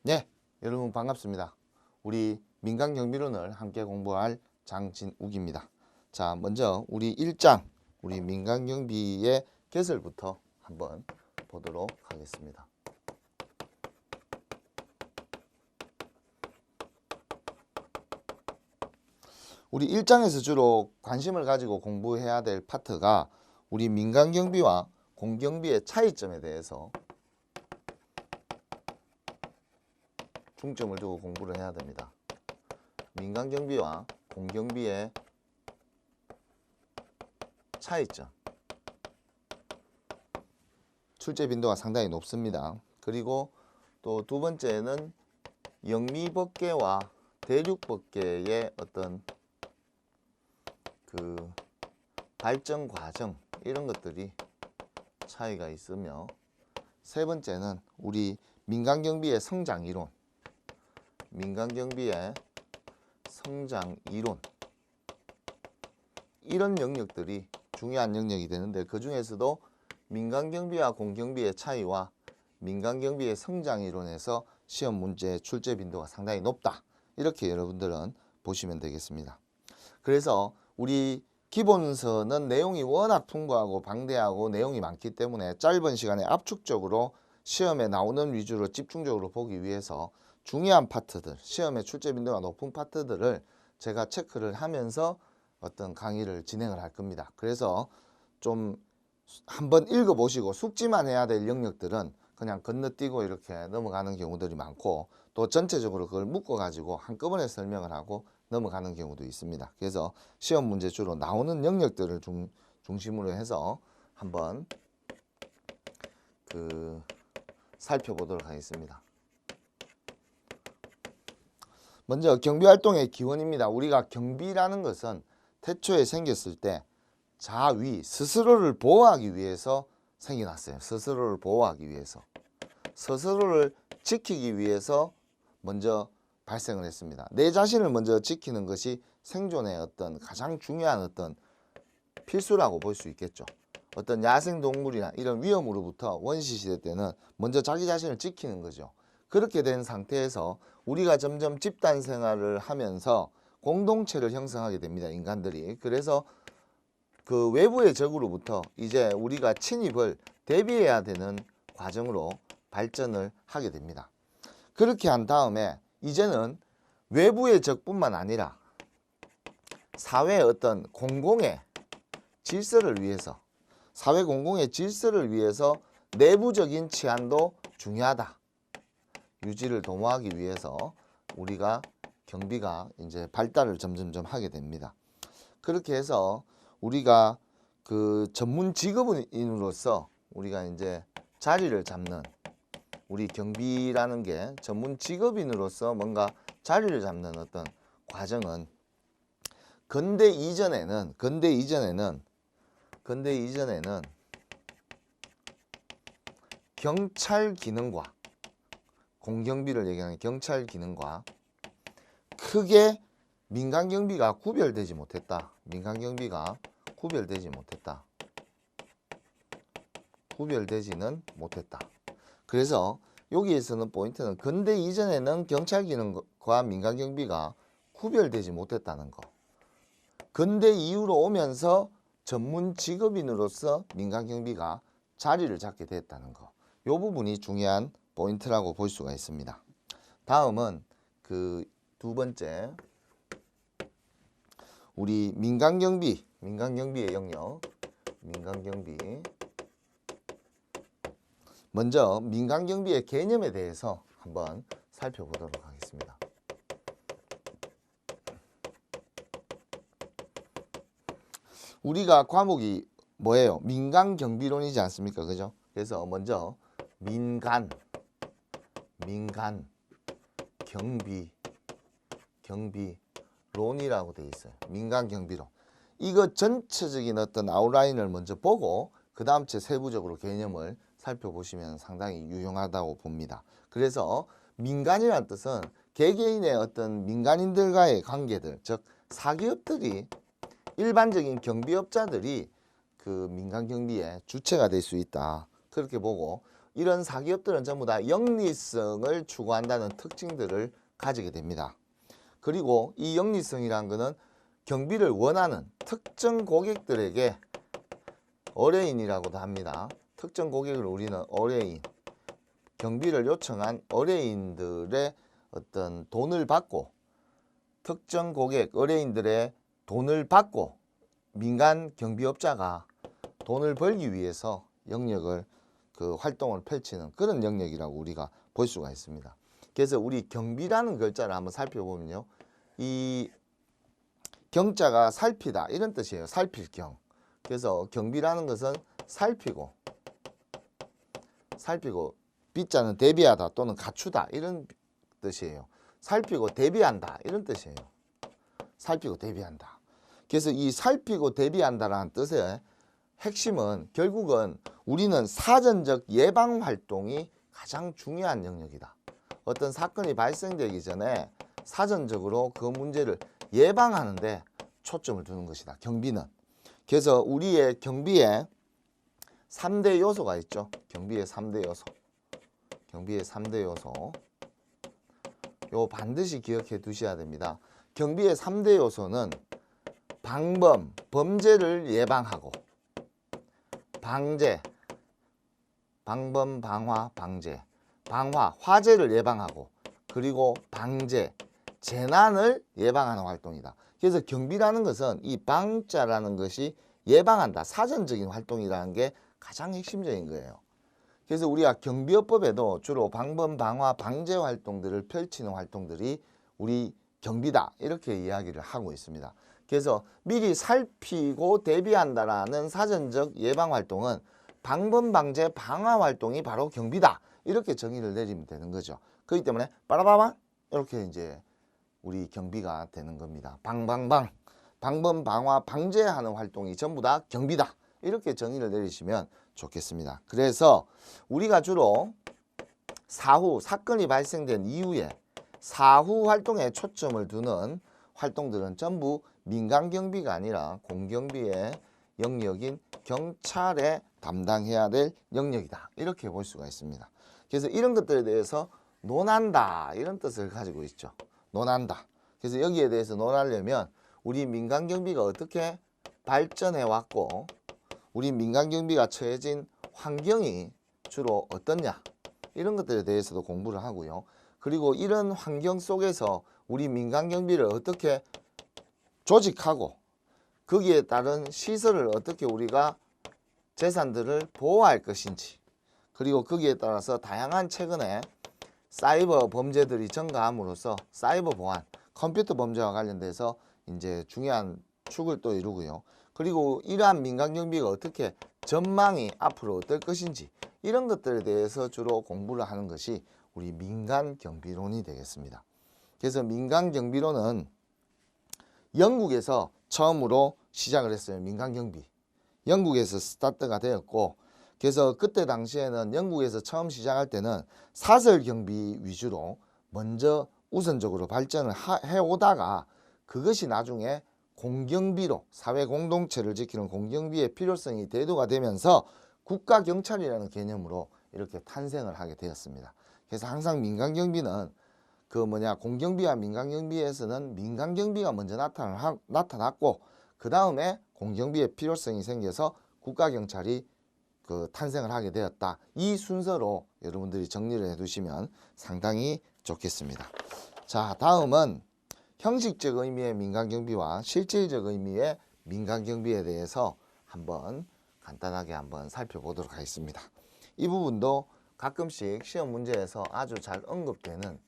네, 여러분 반갑습니다. 우리 민간경비론을 함께 공부할 장진욱입니다. 자, 먼저 우리 1장, 우리 민간경비의 개설부터 한번 보도록 하겠습니다. 우리 1장에서 주로 관심을 가지고 공부해야 될 파트가 우리 민간경비와 공경비의 차이점에 대해서 중점을 두고 공부를 해야 됩니다. 민간경비와 공경비의 차이점. 출제 빈도가 상당히 높습니다. 그리고 또 두 번째는 영미법계와 대륙법계의 어떤 그 발전 과정 이런 것들이 차이가 있으며, 세 번째는 우리 민간경비의 성장 이론, 민간경비의 성장 이론, 이런 영역들이 중요한 영역이 되는데, 그 중에서도 민간경비와 공경비의 차이와 민간경비의 성장 이론에서 시험 문제 출제 빈도가 상당히 높다, 이렇게 여러분들은 보시면 되겠습니다. 그래서 우리 기본서는 내용이 워낙 풍부하고 방대하고 내용이 많기 때문에 짧은 시간에 압축적으로 시험에 나오는 위주로 집중적으로 보기 위해서 중요한 파트들, 시험에 출제 빈도가 높은 파트들을 제가 체크를 하면서 어떤 강의를 진행을 할 겁니다. 그래서 좀 한번 읽어보시고 숙지만 해야 될 영역들은 그냥 건너뛰고 이렇게 넘어가는 경우들이 많고, 또 전체적으로 그걸 묶어가지고 한꺼번에 설명을 하고 넘어가는 경우도 있습니다. 그래서 시험 문제 주로 나오는 영역들을 중심으로 해서 한번 살펴보도록 하겠습니다. 먼저 경비활동의 기원입니다. 우리가 경비라는 것은 태초에 생겼을 때 자위, 스스로를 보호하기 위해서 생겨났어요. 스스로를 보호하기 위해서, 스스로를 지키기 위해서 먼저 발생을 했습니다. 내 자신을 먼저 지키는 것이 생존의 어떤 가장 중요한 어떤 필수라고 볼 수 있겠죠. 어떤 야생동물이나 이런 위험으로부터 원시시대 때는 먼저 자기 자신을 지키는 거죠. 그렇게 된 상태에서 우리가 점점 집단 생활을 하면서 공동체를 형성하게 됩니다, 인간들이. 그래서 그 외부의 적으로부터 이제 우리가 침입을 대비해야 되는 과정으로 발전을 하게 됩니다. 그렇게 한 다음에 이제는 외부의 적뿐만 아니라 사회의 어떤 공공의 질서를 위해서, 사회 공공의 질서를 위해서 내부적인 치안도 중요하다, 유지를 도모하기 위해서 우리가 경비가 이제 발달을 점점점 하게 됩니다. 그렇게 해서 우리가 그 전문 직업인으로서 우리가 이제 자리를 잡는, 우리 경비라는 게 전문 직업인으로서 뭔가 자리를 잡는 어떤 과정은 근대 이전에는 경찰 기능과, 공경비를 얘기하는 경찰 기능과 크게 민간경비가 구별되지 못했다. 구별되지는 못했다. 그래서 여기에서는 포인트는 근대 이전에는 경찰 기능과 민간경비가 구별되지 못했다는 거. 근대 이후로 오면서 전문 직업인으로서 민간경비가 자리를 잡게 됐다는 거. 이 부분이 중요한 포인트라고 볼 수가 있습니다. 다음은 그 두 번째, 우리 민간경비의 영역, 민간경비. 먼저 민간경비의 개념에 대해서 한번 살펴보도록 하겠습니다. 우리가 과목이 뭐예요? 민간경비론이지 않습니까? 그죠? 그래서 먼저 경비론이라고 되어 있어요. 민간경비론. 이거 전체적인 어떤 아웃라인을 먼저 보고 그 다음 제 세부적으로 개념을 살펴보시면 상당히 유용하다고 봅니다. 그래서 민간이라는 뜻은 개개인의 어떤 민간인들과의 관계들, 즉 사기업들이, 일반적인 경비업자들이 그 민간경비의 주체가 될 수 있다, 그렇게 보고, 이런 사기업들은 전부 다 영리성을 추구한다는 특징들을 가지게 됩니다. 그리고 이 영리성이라는 것은 경비를 원하는 특정 고객들에게 의뢰인이라고도 합니다. 특정 고객을 우리는 의뢰인, 경비를 요청한 의뢰인들의 어떤 돈을 받고, 특정 고객, 의뢰인들의 돈을 받고 민간 경비업자가 돈을 벌기 위해서 영역을 활동을 펼치는 그런 영역이라고 우리가 볼 수가 있습니다. 그래서 우리 경비라는 글자를 한번 살펴보면요, 이 경자가 살피다 이런 뜻이에요. 살필 경. 그래서 경비라는 것은 살피고 비자는 대비하다 또는 갖추다 이런 뜻이에요. 살피고 대비한다 이런 뜻이에요. 살피고 대비한다. 그래서 이 살피고 대비한다라는 뜻의 핵심은 결국은 우리는 사전적 예방 활동이 가장 중요한 영역이다. 어떤 사건이 발생되기 전에 사전적으로 그 문제를 예방하는데 초점을 두는 것이다. 경비는. 그래서 우리의 경비에 3대 요소가 있죠. 경비의 3대 요소. 경비의 3대 요소. 요 반드시 기억해 두셔야 됩니다. 경비의 3대 요소는 방범, 범죄를 예방하고, 방제, 방범, 방화, 방제, 방화, 화재를 예방하고, 그리고 방제, 재난을 예방하는 활동이다. 그래서 경비라는 것은 이 방자라는 것이 예방한다, 사전적인 활동이라는 게 가장 핵심적인 거예요. 그래서 우리가 경비업법에도 주로 방범, 방화, 방제 활동들을 펼치는 활동들이 우리 경비다 이렇게 이야기를 하고 있습니다. 그래서 미리 살피고 대비한다라는 사전적 예방 활동은 방범, 방제, 방화 활동이 바로 경비다 이렇게 정의를 내리면 되는 거죠. 그렇기 때문에 빠라바방 이렇게 이제 우리 경비가 되는 겁니다. 방방방, 방범, 방화, 방제하는 활동이 전부 다 경비다 이렇게 정의를 내리시면 좋겠습니다. 그래서 우리가 주로 사후, 사건이 발생된 이후에 사후 활동에 초점을 두는 활동들은 전부 민간경비가 아니라 공경비의 영역인 경찰에 담당해야 될 영역이다 이렇게 볼 수가 있습니다. 그래서 이런 것들에 대해서 논한다 이런 뜻을 가지고 있죠. 논한다. 그래서 여기에 대해서 논하려면 우리 민간경비가 어떻게 발전해 왔고 우리 민간경비가 처해진 환경이 주로 어떻냐 이런 것들에 대해서도 공부를 하고요. 그리고 이런 환경 속에서 우리 민간경비를 어떻게 조직하고 거기에 따른 시설을 어떻게 우리가 재산들을 보호할 것인지, 그리고 거기에 따라서 다양한 최근에 사이버 범죄들이 증가함으로써 사이버 보안, 컴퓨터 범죄와 관련돼서 이제 중요한 축을 또 이루고요. 그리고 이러한 민간경비가 어떻게 전망이 앞으로 어떨 것인지 이런 것들에 대해서 주로 공부를 하는 것이 우리 민간경비론이 되겠습니다. 그래서 민간경비론은 영국에서 처음으로 시작을 했어요. 민간경비. 영국에서 스타트가 되었고, 그래서 그때 당시에는 영국에서 처음 시작할 때는 사설경비 위주로 먼저 우선적으로 발전을 해오다가 그것이 나중에 공경비로 사회 공동체를 지키는 공경비의 필요성이 대두가 되면서 국가경찰이라는 개념으로 이렇게 탄생을 하게 되었습니다. 그래서 항상 민간경비는 공경비와 민간경비에서는 민간경비가 먼저 나타났고 그 다음에 공경비의 필요성이 생겨서 국가경찰이 탄생을 하게 되었다. 이 순서로 여러분들이 정리를 해두시면 상당히 좋겠습니다. 자, 다음은 형식적 의미의 민간경비와 실질적 의미의 민간경비에 대해서 간단하게 한번 살펴보도록 하겠습니다. 이 부분도 가끔씩 시험 문제에서 아주 잘 언급되는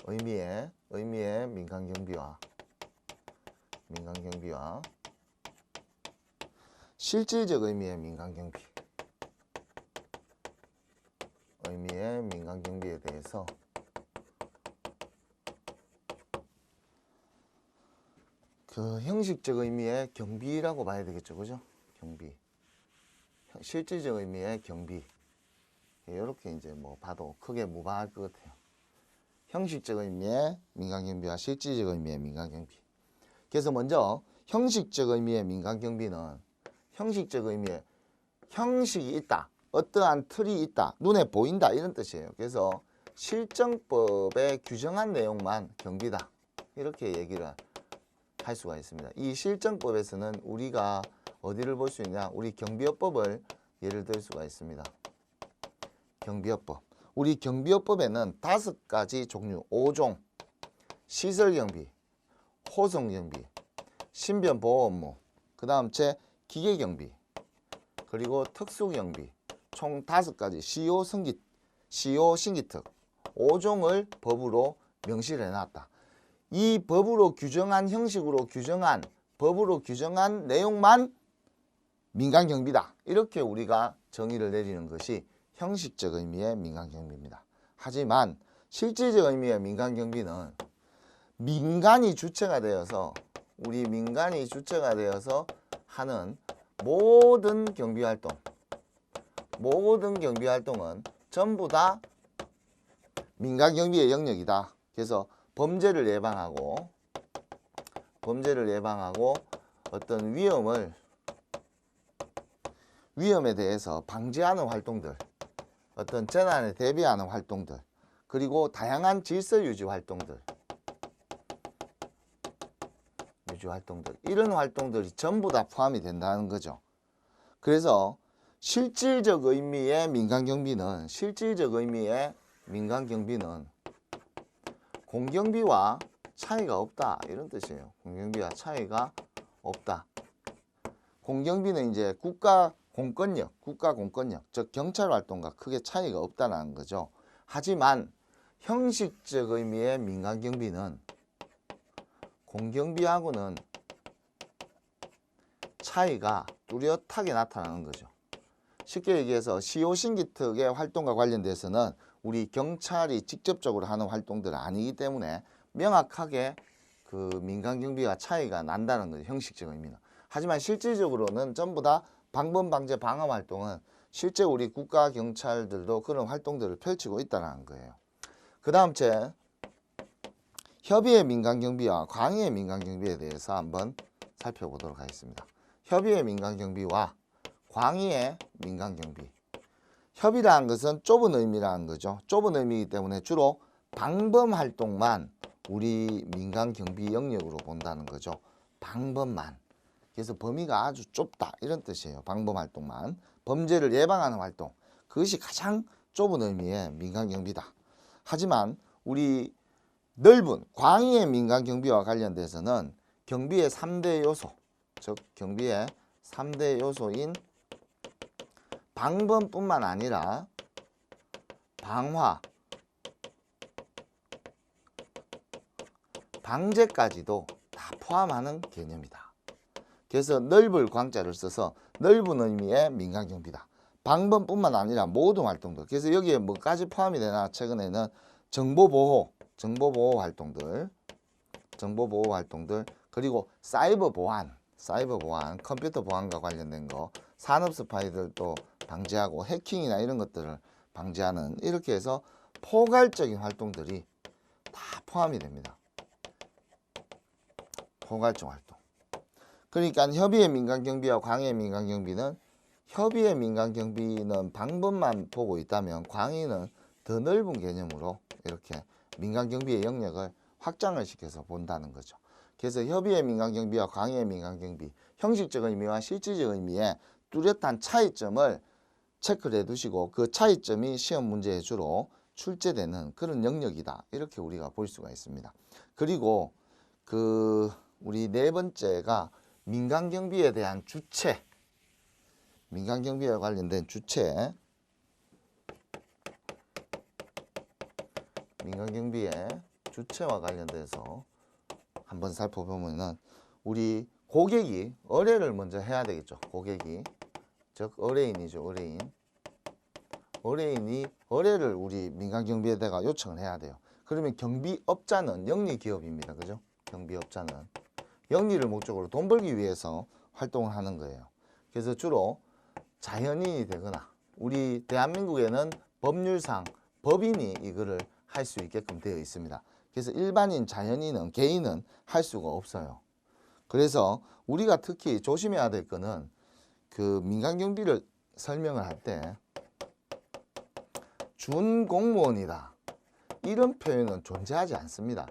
의미의 민간경비와 실질적 의미의 민간경비에 대해서 형식적 의미의 경비라고 봐야 되겠죠, 그죠? 경비. 실질적 의미의 경비. 이렇게 이제 봐도 크게 무방할 것 같아요. 형식적 의미의 민간경비와 실질적 의미의 민간경비. 그래서 먼저 형식적 의미의 민간경비는 형식적 의미의 형식이 있다. 어떠한 틀이 있다. 눈에 보인다. 이런 뜻이에요. 그래서 실정법에 규정한 내용만 경비다. 이렇게 얘기를 할 수가 있습니다. 이 실정법에서는 우리가 어디를 볼 수 있냐? 우리 경비업법을 예를 들 수가 있습니다. 경비업법. 우리 경비업법에는 5가지 종류, 5종. 시설경비, 호송경비, 신변보호 업무, 그 다음 기계경비, 그리고 특수경비, 총 5가지 시효 신기특 5종을 법으로 명시를 해놨다. 이 법으로 규정한 형식으로 규정한 법으로 규정한 내용만 민간경비다. 이렇게 우리가 정의를 내리는 것이 형식적 의미의 민간경비입니다. 하지만 실질적 의미의 민간경비는 민간이 주체가 되어서 우리 민간이 주체가 되어서 하는 모든 경비활동은 전부 다 민간경비의 영역이다. 그래서 범죄를 예방하고 어떤 위험에 대해서 방지하는 활동들, 어떤 재난에 대비하는 활동들, 그리고 다양한 질서 유지 활동들, 이런 활동들이 전부 다 포함이 된다는 거죠. 그래서 실질적 의미의 민간경비는 공경비와 차이가 없다. 이런 뜻이에요. 공경비와 차이가 없다. 공경비는 이제 국가 공권력, 즉 경찰 활동과 크게 차이가 없다는 거죠. 하지만 형식적 의미의 민간경비는 공경비하고는 차이가 뚜렷하게 나타나는 거죠. 쉽게 얘기해서 시효신기특의 활동과 관련돼서는 우리 경찰이 직접적으로 하는 활동들은 아니기 때문에 명확하게 그 민간경비와 차이가 난다는 거죠. 형식적 의미는. 하지만 실질적으로는 전부 다 방범방제 방어 활동은 실제 우리 국가 경찰들도 그런 활동들을 펼치고 있다는 거예요. 그 다음 협의의 민간경비와 광의의 민간경비에 대해서 한번 살펴보도록 하겠습니다. 협의의 민간경비와 광의의 민간경비. 협의라는 것은 좁은 의미라는 거죠. 좁은 의미이기 때문에 주로 방범활동만 우리 민간경비 영역으로 본다는 거죠. 방범만. 그래서 범위가 아주 좁다. 이런 뜻이에요. 방범활동만. 범죄를 예방하는 활동. 그것이 가장 좁은 의미의 민간경비다. 하지만 우리 넓은 광의의 민간경비와 관련돼서는 경비의 3대 요소, 즉 경비의 3대 요소인 방범뿐만 아니라 방화, 방제까지도 다 포함하는 개념이다. 그래서 넓을 광자를 써서 넓은 의미의 민간경비다. 방범뿐만 아니라 모든 활동들. 그래서 여기에 뭐까지 포함이 되나? 최근에는 정보보호 활동들, 그리고 사이버 보안, 컴퓨터 보안과 관련된 거, 산업 스파이들도 방지하고 해킹이나 이런 것들을 방지하는, 이렇게 해서 포괄적인 활동들이 다 포함이 됩니다. 포괄적 활동. 그러니까 협의의 민간경비와 광의의 민간경비는, 협의의 민간경비는 방법만 보고 있다면 광의는 더 넓은 개념으로 이렇게 민간경비의 영역을 확장을 시켜서 본다는 거죠. 그래서 협의의 민간경비와 광의의 민간경비, 형식적 의미와 실질적 의미의 뚜렷한 차이점을 체크를 해두시고 그 차이점이 시험 문제에 주로 출제되는 그런 영역이다. 이렇게 우리가 볼 수가 있습니다. 그리고 우리 네 번째가 민간경비에 대한 주체, 민간경비와 관련된 주체, 민간경비의 주체와 관련돼서 한번 살펴보면은 우리 고객이 의뢰를 먼저 해야 되겠죠. 고객이, 즉 의뢰인이죠. 의뢰인이 의뢰를 우리 민간경비에다가 요청을 해야 돼요. 그러면 경비업자는 영리기업입니다. 그죠? 경비업자는 영리를 목적으로 돈 벌기 위해서 활동을 하는 거예요. 그래서 주로 자연인이 되거나, 우리 대한민국에는 법률상 법인이 이거를 할 수 있게끔 되어 있습니다. 그래서 일반인, 자연인은, 개인은 할 수가 없어요. 그래서 우리가 특히 조심해야 될 거는 그 민간경비를 설명을 할 때 준공무원이다 이런 표현은 존재하지 않습니다.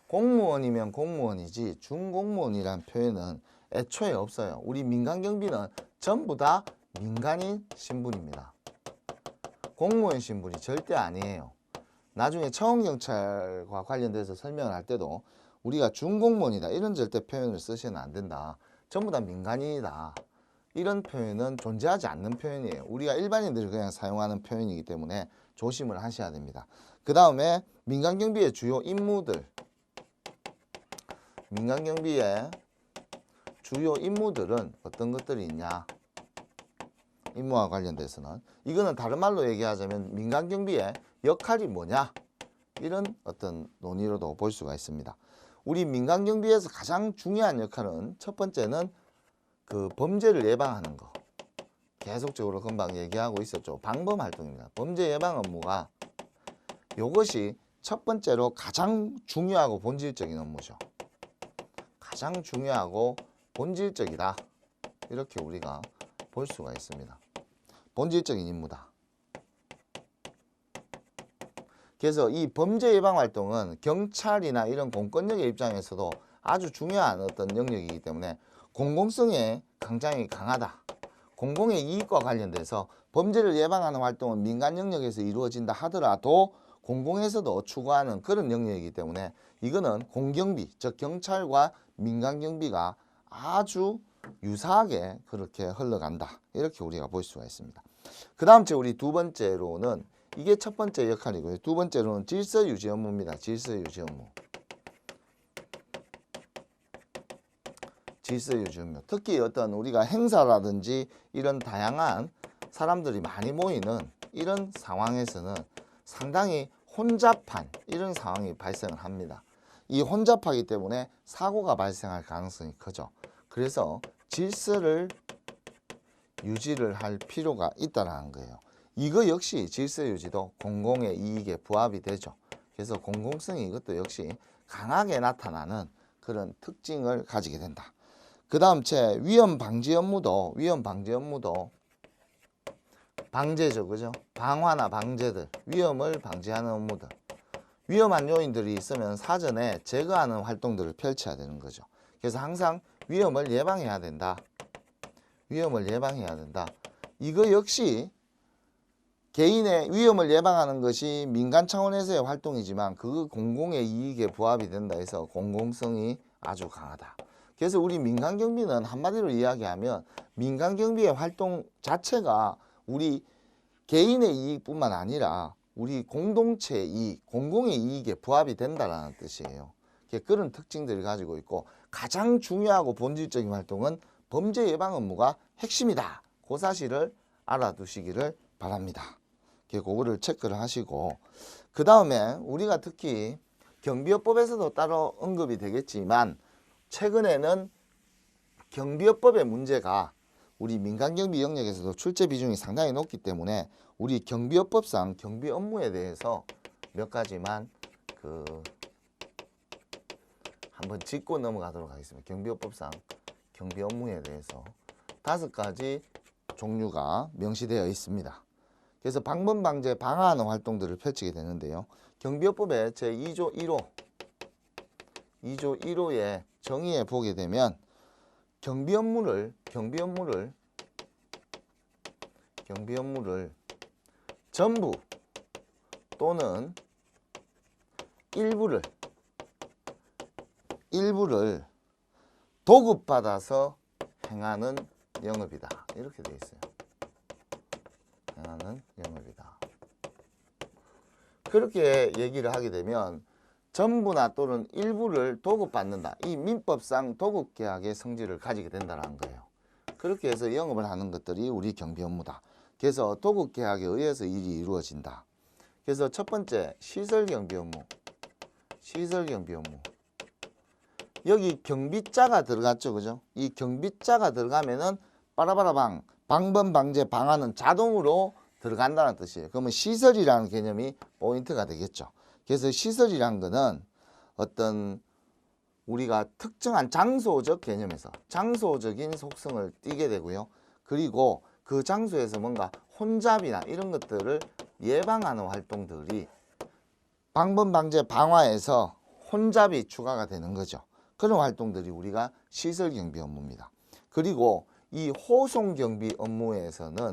공무원이면 공무원이지 준공무원이란 표현은 애초에 없어요. 우리 민간경비는 전부 다 민간인 신분입니다. 공무원 신분이 절대 아니에요. 나중에 차원경찰과 관련돼서 설명을 할 때도 우리가 준공무원이다 이런 절대 표현을 쓰시면 안 된다. 전부 다 민간인이다. 이런 표현은 존재하지 않는 표현이에요. 우리가 일반인들이 그냥 사용하는 표현이기 때문에 조심을 하셔야 됩니다. 그 다음에 민간경비의 주요 임무들. 민간경비의 주요 임무들은 어떤 것들이 있냐. 임무와 관련돼서는 이거는 다른 말로 얘기하자면 민간경비의 역할이 뭐냐. 이런 어떤 논의로도 볼 수가 있습니다. 우리 민간경비에서 가장 중요한 역할은 첫 번째는 그 범죄를 예방하는 거. 계속적으로 금방 얘기하고 있었죠. 방범활동입니다. 범죄 예방 업무가 이것이 첫 번째로 가장 중요하고 본질적인 업무죠. 가장 중요하고 본질적이다. 이렇게 우리가 볼 수가 있습니다. 본질적인 임무다. 그래서 이 범죄 예방 활동은 경찰이나 이런 공권력의 입장에서도 아주 중요한 어떤 영역이기 때문에 공공성에 굉장히 강하다. 공공의 이익과 관련돼서 범죄를 예방하는 활동은 민간 영역에서 이루어진다 하더라도 공공에서도 추구하는 그런 영역이기 때문에 이거는 공경비, 즉 경찰과 민간경비가 아주 유사하게 그렇게 흘러간다. 이렇게 우리가 볼 수가 있습니다. 그 다음 우리 두 번째로는 이게 첫 번째 역할이고요. 두 번째로는 질서유지 업무입니다. 질서유지 업무. 질서유지 업무. 특히 어떤 우리가 행사라든지 이런 다양한 사람들이 많이 모이는 이런 상황에서는 상당히 혼잡한 이런 상황이 발생을 합니다. 이 혼잡하기 때문에 사고가 발생할 가능성이 크죠. 그래서 질서를 유지를 할 필요가 있다는 거예요. 이거 역시 질서 유지도 공공의 이익에 부합이 되죠. 그래서 공공성이 이것도 역시 강하게 나타나는 그런 특징을 가지게 된다. 그 다음 위험 방지 업무도 방제죠. 그죠? 방화나 방제들, 위험을 방지하는 업무들. 위험한 요인들이 있으면 사전에 제거하는 활동들을 펼쳐야 되는 거죠. 그래서 항상 위험을 예방해야 된다. 위험을 예방해야 된다. 이거 역시 개인의 위험을 예방하는 것이 민간 차원에서의 활동이지만 그 공공의 이익에 부합이 된다 해서 공공성이 아주 강하다. 그래서 우리 민간경비는 한마디로 이야기하면 민간경비의 활동 자체가 우리 개인의 이익뿐만 아니라 우리 공동체의 이익, 공공의 이익에 부합이 된다는 뜻이에요. 그런 특징들을 가지고 있고 가장 중요하고 본질적인 활동은 범죄 예방 업무가 핵심이다. 그 사실을 알아두시기를 바랍니다. 그거를 체크를 하시고 그 다음에 우리가 특히 경비업법에서도 따로 언급이 되겠지만 최근에는 경비업법의 문제가 우리 민간경비 영역에서도 출제 비중이 상당히 높기 때문에 우리 경비업법상 경비 업무에 대해서 몇 가지만 한번 짚고 넘어가도록 하겠습니다. 경비업법상 경비 업무에 대해서 5가지 종류가 명시되어 있습니다. 그래서 방범 방제 방어하는 활동들을 펼치게 되는데요. 경비업법의 제2조 1호의 정의에 보게 되면 경비 업무를 전부 또는 일부를 도급받아서 행하는 영업이다. 이렇게 되어 있어요. 행하는 영업이다. 그렇게 얘기를 하게 되면 전부나 또는 일부를 도급받는다. 이 민법상 도급계약의 성질을 가지게 된다는 거예요. 그렇게 해서 영업을 하는 것들이 우리 경비 업무다. 그래서 도급계약에 의해서 일이 이루어진다. 그래서 첫 번째 시설경비 업무. 여기 경비자가 들어갔죠. 그죠? 이 경비자가 들어가면은 빠라바라방 방범 방제 방화는 자동으로 들어간다는 뜻이에요. 그러면 시설이라는 개념이 포인트가 되겠죠. 그래서 시설이란 거는 어떤 우리가 특정한 장소적 개념에서 장소적인 속성을 띠게 되고요. 그리고 그 장소에서 뭔가 혼잡이나 이런 것들을 예방하는 활동들이 방범 방제 방화에서 혼잡이 추가가 되는 거죠. 그런 활동들이 우리가 시설 경비 업무입니다. 그리고 이 호송 경비 업무에서는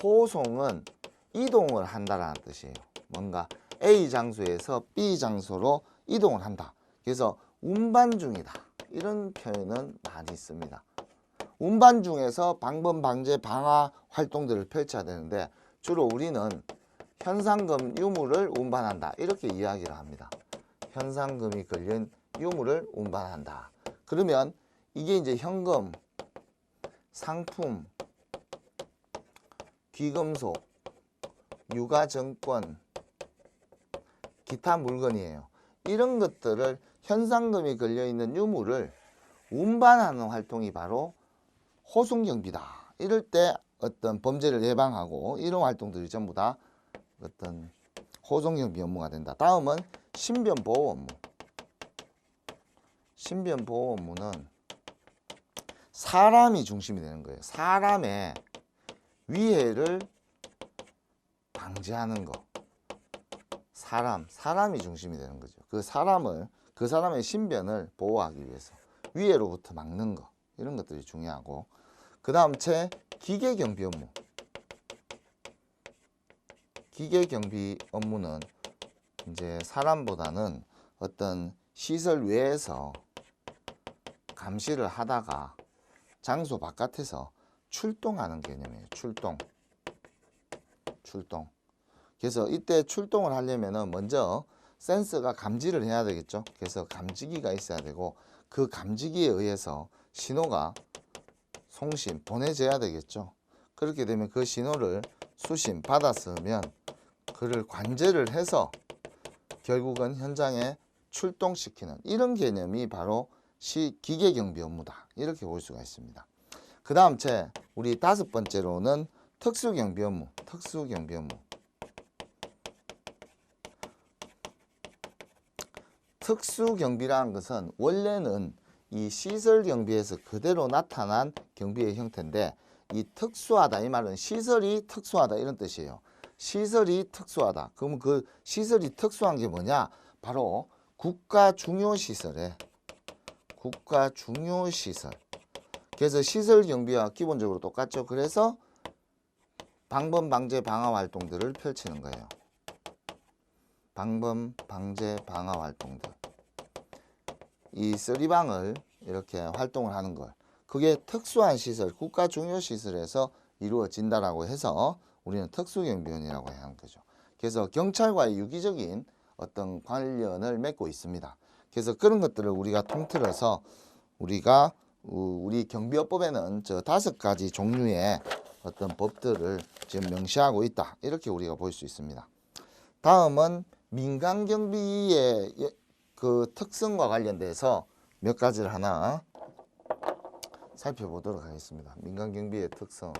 호송은 이동을 한다라는 뜻이에요. 뭔가 A 장소에서 B 장소로 이동을 한다. 그래서 운반 중이다. 이런 표현은 많이 씁니다. 운반 중에서 방범 방제 방화 활동들을 펼쳐야 되는데 주로 우리는 현상금 유물을 운반한다. 이렇게 이야기를 합니다. 현상금이 걸린 유물을 운반한다. 그러면 이게 이제 현금, 상품, 귀금속, 유가증권, 기타 물건이에요. 이런 것들을 현상금이 걸려있는 유물을 운반하는 활동이 바로 호송경비다. 이럴 때 어떤 범죄를 예방하고 이런 활동들이 전부 다 어떤 호송경비 업무가 된다. 다음은 신변보호 업무. 신변보호 업무는 사람이 중심이 되는 거예요. 사람의 위해를 방지하는 거. 사람이 중심이 되는 거죠. 그 사람의 신변을 보호하기 위해서 위해로부터 막는 거. 이런 것들이 중요하고, 그 다음 기계경비 업무. 기계경비 업무는 이제 사람보다는 어떤 시설 외에서 감시를 하다가 장소 바깥에서 출동하는 개념이에요. 출동. 그래서 이때 출동을 하려면은 먼저 센서가 감지를 해야 되겠죠. 그래서 감지기가 있어야 되고, 그 감지기에 의해서 신호가 보내져야 되겠죠. 그렇게 되면 그 신호를 수신 받았으면 그를 관제를 해서 결국은 현장에 출동시키는 이런 개념이 바로 기계경비 업무다. 이렇게 볼 수가 있습니다. 그 다음 우리 5번째로는 특수경비 업무. 특수경비라는 것은 원래는 이 시설경비에서 그대로 나타난 경비의 형태인데, 이 특수하다, 이 말은 시설이 특수하다 이런 뜻이에요. 시설이 특수하다. 그러면 그 시설이 특수한 게 뭐냐? 바로 국가 중요시설에 그래서 시설경비와 기본적으로 똑같죠. 그래서 방범 방제 방화 활동들을 펼치는 거예요. 방범 방제 방화 활동들. 이 쓰리방을 이렇게 활동을 하는 걸, 그게 특수한 시설, 국가 중요 시설에서 이루어진다라고 해서 우리는 특수경비원이라고 해야 하는 거죠. 그래서 경찰과의 유기적인 어떤 관련을 맺고 있습니다. 그래서 그런 것들을 우리가 통틀어서 우리 경비업법에는 저 5가지 종류의 어떤 법들을 지금 명시하고 있다. 이렇게 우리가 볼 수 있습니다. 다음은 민간경비의 그 특성과 관련돼서 몇 가지를 하나 살펴보도록 하겠습니다. 민간경비의 특성.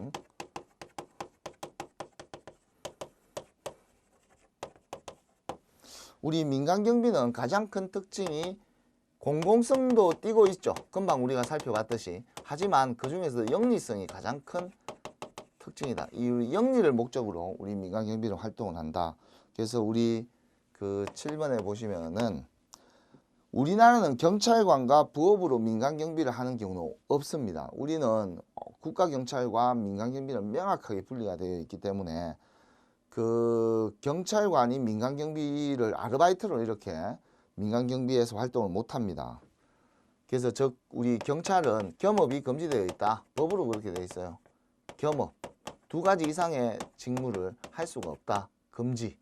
우리 민간경비는 가장 큰 특징이 공공성도 띠고 있죠. 금방 우리가 살펴봤듯이. 하지만 그 중에서 영리성이 가장 큰 특징이다. 이 영리를 목적으로 우리 민간경비를 활동을 한다. 그래서 우리 그 7번에 보시면은 우리나라는 경찰관과 부업으로 민간경비를 하는 경우는 없습니다. 우리는 국가경찰과 민간경비는 명확하게 분리가 되어 있기 때문에 그 경찰관이 민간경비를 아르바이트로 이렇게 민간경비에서 활동을 못합니다. 그래서 우리 경찰은 겸업이 금지되어 있다. 법으로 그렇게 되어 있어요. 겸업. 2가지 이상의 직무를 할 수가 없다. 금지.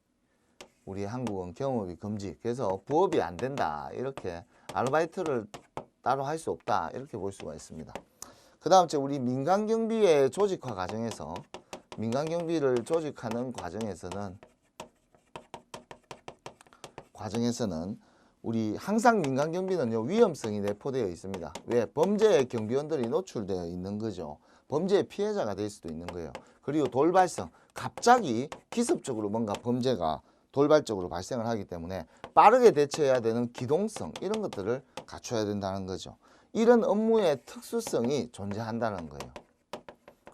우리 한국은 겸업이 금지. 그래서 부업이 안 된다. 이렇게 아르바이트를 따로 할 수 없다. 이렇게 볼 수가 있습니다. 그 다음 우리 민간경비의 조직화 과정에서 민간경비를 조직하는 과정에서는 우리 항상 민간경비는요 위험성이 내포되어 있습니다. 왜? 범죄의 경비원들이 노출되어 있는 거죠. 범죄의 피해자가 될 수도 있는 거예요. 그리고 돌발성, 갑자기 기습적으로 뭔가 범죄가 돌발적으로 발생을 하기 때문에 빠르게 대처해야 되는 기동성, 이런 것들을 갖춰야 된다는 거죠. 이런 업무의 특수성이 존재한다는 거예요.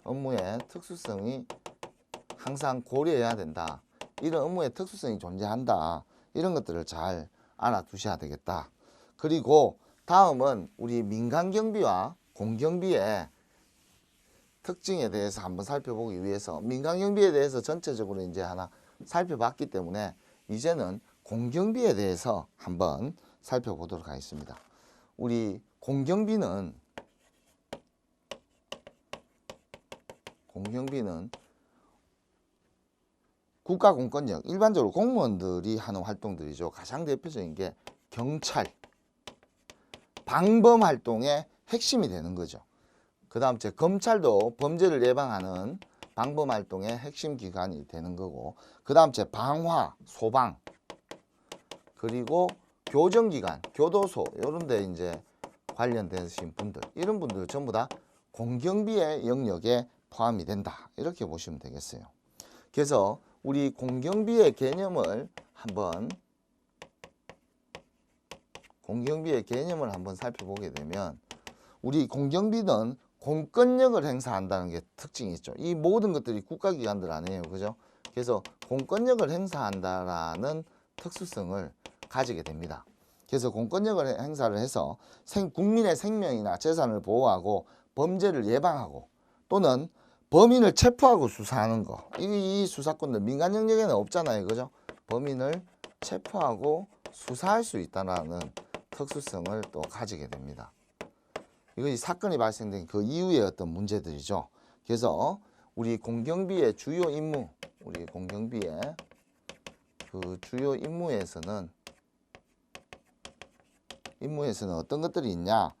업무의 특수성이 항상 고려해야 된다. 이런 업무의 특수성이 존재한다. 이런 것들을 잘 알아두셔야 되겠다. 그리고 다음은 우리 민간경비와 공경비의 특징에 대해서 한번 살펴보기 위해서 민간경비에 대해서 전체적으로 이제 하나 살펴봤기 때문에 이제는 공경비에 대해서 한번 살펴보도록 하겠습니다. 우리 공경비는 국가공권력, 일반적으로 공무원들이 하는 활동들이죠. 가장 대표적인 게 경찰, 방범활동의 핵심이 되는 거죠. 그 다음 검찰도 범죄를 예방하는 방범활동의 핵심 기관이 되는 거고, 그 다음 방화, 소방, 그리고 교정기관, 교도소 이런 데 이제 관련되신 분들, 이런 분들 전부 다 공경비의 영역에 포함이 된다. 이렇게 보시면 되겠어요. 그래서 우리 공경비의 개념을 한번 살펴보게 되면 우리 공경비는 공권력을 행사한다는 게 특징이 있죠. 이 모든 것들이 국가기관들 아니에요. 그죠? 그래서 공권력을 행사한다라는 특수성을 가지게 됩니다. 그래서 공권력을 행사를 해서 국민의 생명이나 재산을 보호하고 범죄를 예방하고 또는 범인을 체포하고 수사하는 거. 이 수사권들 민간 영역에는 없잖아요. 그죠? 범인을 체포하고 수사할 수 있다는 특수성을 또 가지게 됩니다. 이것이 사건이 발생된 그 이후의 어떤 문제들이죠. 그래서 우리 공경비의 주요 임무, 우리 공경비의 그 주요 임무에서는 어떤 것들이 있냐?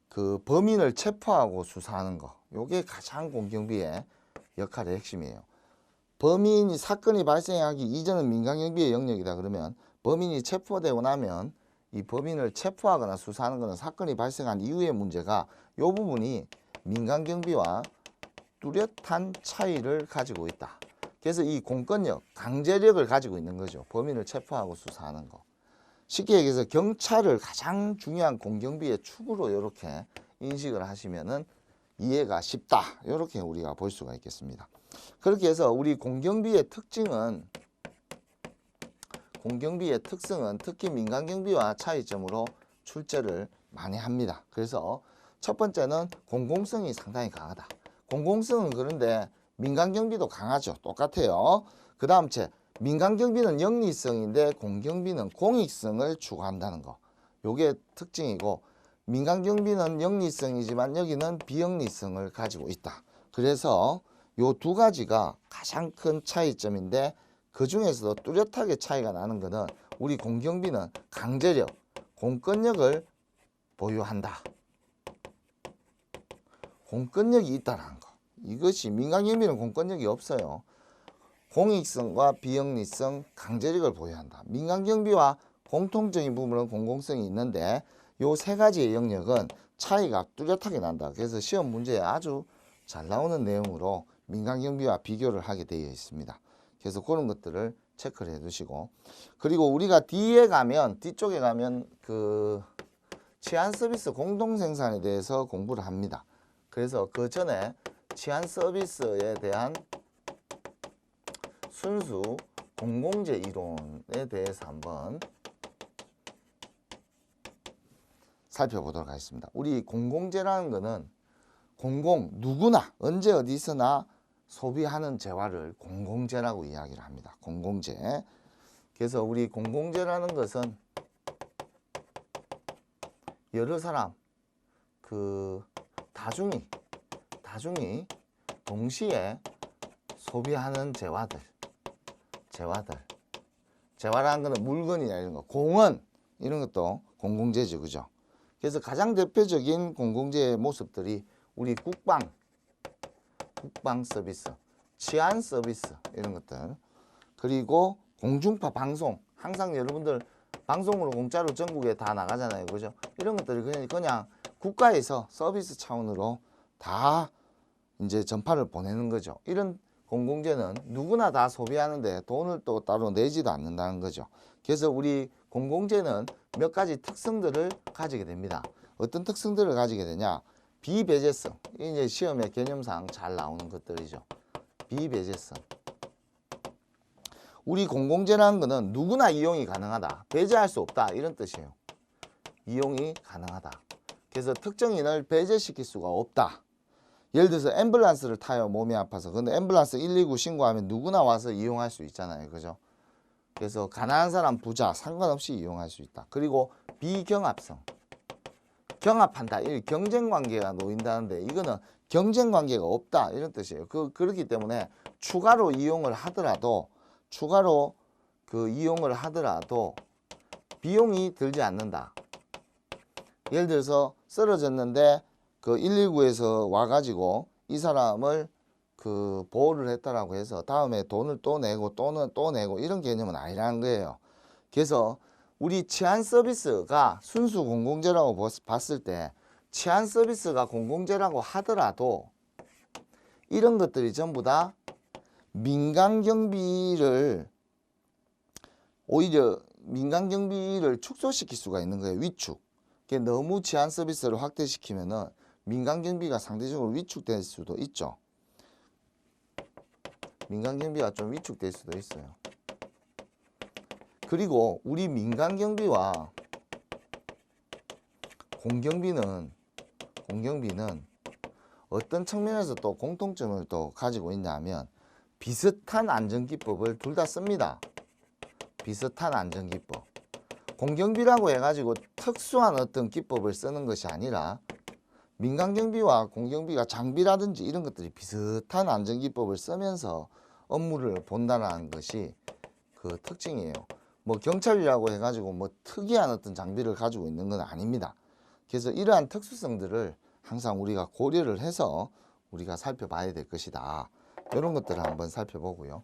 그 범인을 체포하고 수사하는 거. 요게 가장 공경비의 역할의 핵심이에요. 사건이 발생하기 이전은 민간경비의 영역이다 그러면 범인이 체포되고 나면 이 범인을 체포하거나 수사하는 것은 사건이 발생한 이후의 문제가 이 부분이 민간경비와 뚜렷한 차이를 가지고 있다. 그래서 이 공권력, 강제력을 가지고 있는 거죠. 범인을 체포하고 수사하는 거. 쉽게 얘기해서 경찰을 가장 중요한 공경비의 축으로 이렇게 인식을 하시면은 이해가 쉽다. 이렇게 우리가 볼 수가 있겠습니다. 그렇게 해서 우리 공경비의 특성은 특히 민간경비와 차이점으로 출제를 많이 합니다. 그래서 첫 번째는 공공성이 상당히 강하다. 공공성은 그런데 민간경비도 강하죠. 똑같아요. 그 다음 민간경비는 영리성인데 공경비는 공익성을 추구한다는 거. 요게 특징이고 민간경비는 영리성이지만 여기는 비영리성을 가지고 있다. 그래서 요 두 가지가 가장 큰 차이점인데 그 중에서도 뚜렷하게 차이가 나는 것은 우리 공경비는 강제력, 공권력을 보유한다. 공권력이 있다는 거. 이것이 민간경비는 공권력이 없어요. 공익성과 비영리성, 강제력을 보유한다. 민간경비와 공통적인 부분은 공공성이 있는데 요 세 가지의 영역은 차이가 뚜렷하게 난다. 그래서 시험 문제에 아주 잘 나오는 내용으로 민간경비와 비교를 하게 되어 있습니다. 그래서 그런 것들을 체크를 해 두시고, 그리고 우리가 뒤쪽에 가면 그 치안 서비스 공동생산에 대해서 공부를 합니다. 그래서 그 전에 치안 서비스에 대한 순수 공공재 이론에 대해서 한번 살펴보도록 하겠습니다. 우리 공공재라는 것은 누구나 언제 어디서나 소비하는 재화를 공공재라고 이야기를 합니다. 공공재. 그래서 우리 공공재라는 것은 여러 사람 다중이 동시에 소비하는 재화라는 것은 물건이나 이런 거, 공원 이런 것도 공공재죠. 그죠? 그래서 가장 대표적인 공공재의 모습들이 우리 국방 서비스, 치안 서비스 이런 것들, 그리고 공중파 방송, 항상 여러분들 방송으로 공짜로 전국에 다 나가잖아요. 그죠? 이런 것들이 그냥 국가에서 서비스 차원으로 다 이제 전파를 보내는 거죠. 이런 공공재는 누구나 다 소비하는데 돈을 또 따로 내지도 않는다는 거죠. 그래서 우리 공공재는 몇 가지 특성들을 가지게 됩니다. 어떤 특성들을 가지게 되냐? 비배제성. 이제 시험에 개념상 잘 나오는 것들이죠. 비배제성. 우리 공공재라는 거는 누구나 이용이 가능하다. 배제할 수 없다. 이런 뜻이에요. 이용이 가능하다. 그래서 특정인을 배제시킬 수가 없다. 예를 들어서 앰뷸런스를 타요. 몸이 아파서. 근데 앰뷸런스 119 신고하면 누구나 와서 이용할 수 있잖아요. 그죠? 그래서 가난한 사람, 부자 상관없이 이용할 수 있다. 그리고 비경합성. 경합한다. 이 경쟁관계가 놓인다는데 이거는 경쟁관계가 없다. 이런 뜻이에요. 그렇기 때문에 추가로 이용을 하더라도 비용이 들지 않는다. 예를 들어서 쓰러졌는데 그 119에서 와가지고 이 사람을 그 보호를 했다라고 해서 다음에 돈을 또 내고 또 내고 이런 개념은 아니라는 거예요. 그래서 우리 치안 서비스가 순수 공공재라고 봤을 때 치안 서비스가 공공재라고 하더라도 이런 것들이 전부 다 민간 경비를 오히려 민간 경비를 축소시킬 수가 있는 거예요. 위축. 너무 치안 서비스를 확대시키면은 민간 경비가 상대적으로 위축될 수도 있죠. 민간 경비가 좀 위축될 수도 있어요. 그리고 우리 민간 경비와 공경비는 어떤 측면에서 또 공통점을 또 가지고 있냐면 비슷한 안전기법을 둘 다 씁니다. 비슷한 안전기법. 공경비라고 해가지고 특수한 어떤 기법을 쓰는 것이 아니라 민간경비와 공경비가 장비라든지 이런 것들이 비슷한 안전기법을 쓰면서 업무를 본다는 것이 그 특징이에요. 뭐 경찰이라고 해가지고 뭐 특이한 어떤 장비를 가지고 있는 건 아닙니다. 그래서 이러한 특수성들을 항상 우리가 고려를 해서 우리가 살펴봐야 될 것이다. 이런 것들을 한번 살펴보고요.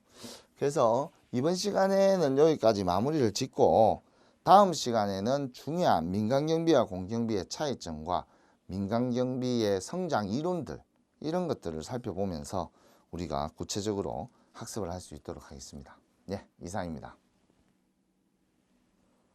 그래서 이번 시간에는 여기까지 마무리를 짓고 다음 시간에는 중요한 민간경비와 공경비의 차이점과 민간경비의 성장 이론들 이런 것들을 살펴보면서 우리가 구체적으로 학습을 할 수 있도록 하겠습니다. 예, 이상입니다.